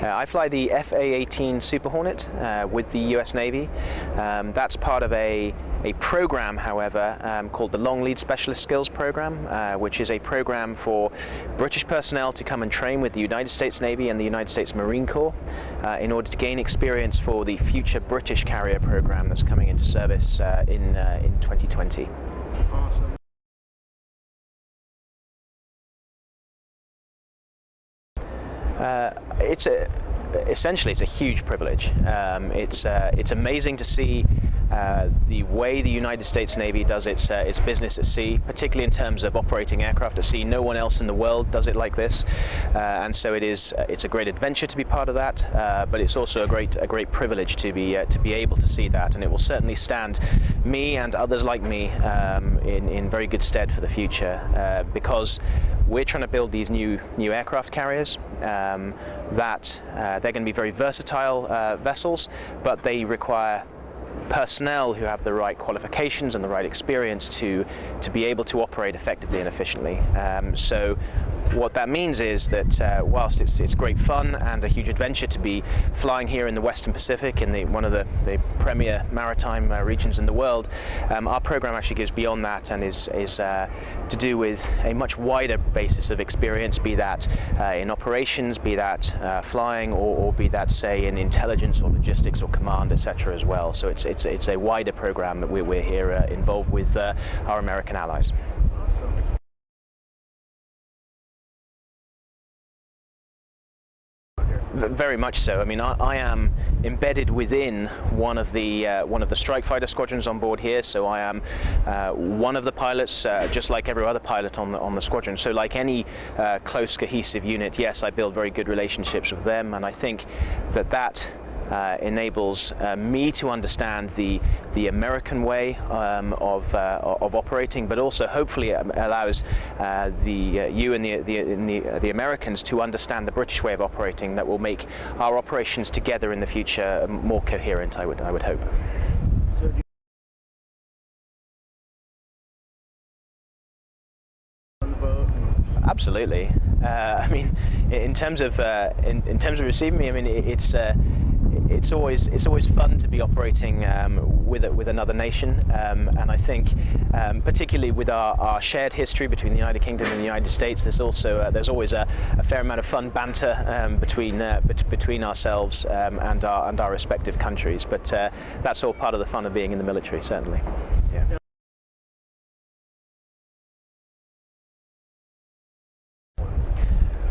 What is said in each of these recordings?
I fly the FA-18 Super Hornet with the US Navy. That's part of a program, however, called the Long Lead Specialist Skills Program, which is a program for British personnel to come and train with the United States Navy and the United States Marine Corps in order to gain experience for the future British carrier program that's coming into service in 2020. Awesome. Essentially, it's a huge privilege. It's amazing to see the way the United States Navy does its business at sea, particularly in terms of operating aircraft at sea. No one else in the world does it like this, and so it's a great adventure to be part of that. But it's also a great privilege to be able to see that, and it will certainly stand me and others like me in very good stead for the future, because we're trying to build these new aircraft carriers that they're going to be very versatile vessels, but they require personnel who have the right qualifications and the right experience to be able to operate effectively and efficiently. So what that means is that whilst it's great fun and a huge adventure to be flying here in the Western Pacific, in one of the premier maritime regions in the world, our program actually goes beyond that and is to do with a much wider basis of experience, be that in operations, be that flying, or be that, say, in intelligence or logistics or command, etc. as well. So it's a wider program that we're here involved with our American allies. Very much so. I mean, I am embedded within one of the strike fighter squadrons on board here. So I am one of the pilots, just like every other pilot on the squadron. So like any close, cohesive unit, yes, I build very good relationships with them, and I think that enables me to understand the American way of operating, but also hopefully allows you and the Americans to understand the British way of operating, that will make our operations together in the future more coherent, I would hope. Absolutely. I mean, in terms of receiving me, I mean, it's always fun to be operating with another nation, and I think particularly with our shared history between the United Kingdom and the United States, there's always a fair amount of fun banter between ourselves and our respective countries. But that's all part of the fun of being in the military, certainly. Yeah.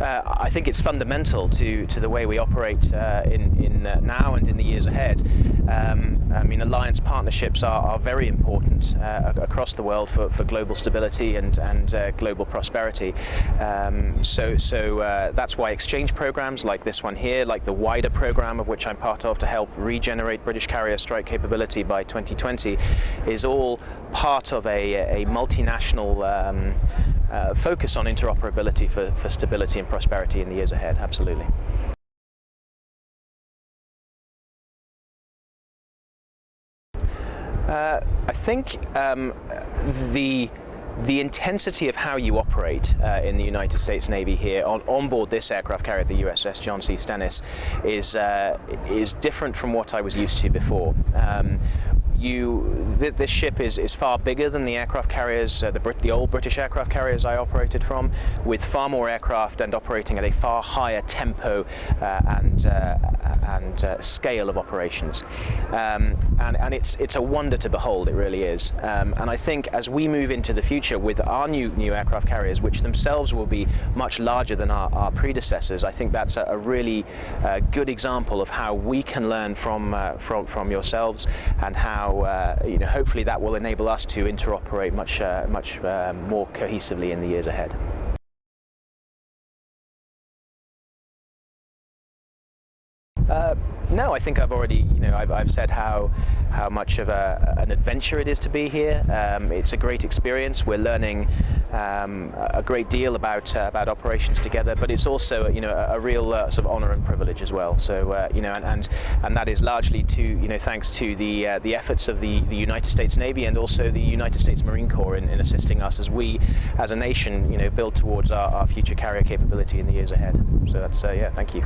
I think it's fundamental to the way we operate in now and in the years ahead. I mean, alliance partnerships are very important across the world for global stability and global prosperity. So that's why exchange programs like this one here, like the wider program of which I'm part of to help regenerate British carrier strike capability by 2020, is all part of a multinational focus on interoperability for stability and prosperity in the years ahead. Absolutely. I think the intensity of how you operate in the United States Navy here on board this aircraft carrier, the USS John C Stennis, is different from what I was used to before. This ship is far bigger than the aircraft carriers, the old British aircraft carriers I operated from, with far more aircraft and operating at a far higher tempo and scale of operations. And it's a wonder to behold, it really is. And I think as we move into the future with our new aircraft carriers, which themselves will be much larger than our predecessors, I think that's a really good example of how we can learn from yourselves, and how hopefully that will enable us to interoperate much more cohesively in the years ahead. No, I think I've already, I've said how much of an adventure it is to be here. It's a great experience. We're learning a great deal about operations together, but it's also a real sort of honor and privilege as well. So and that is largely thanks to the efforts of the United States Navy and also the United States Marine Corps in assisting us as we, as a nation, build towards our future carrier capability in the years ahead. So that's yeah, thank you.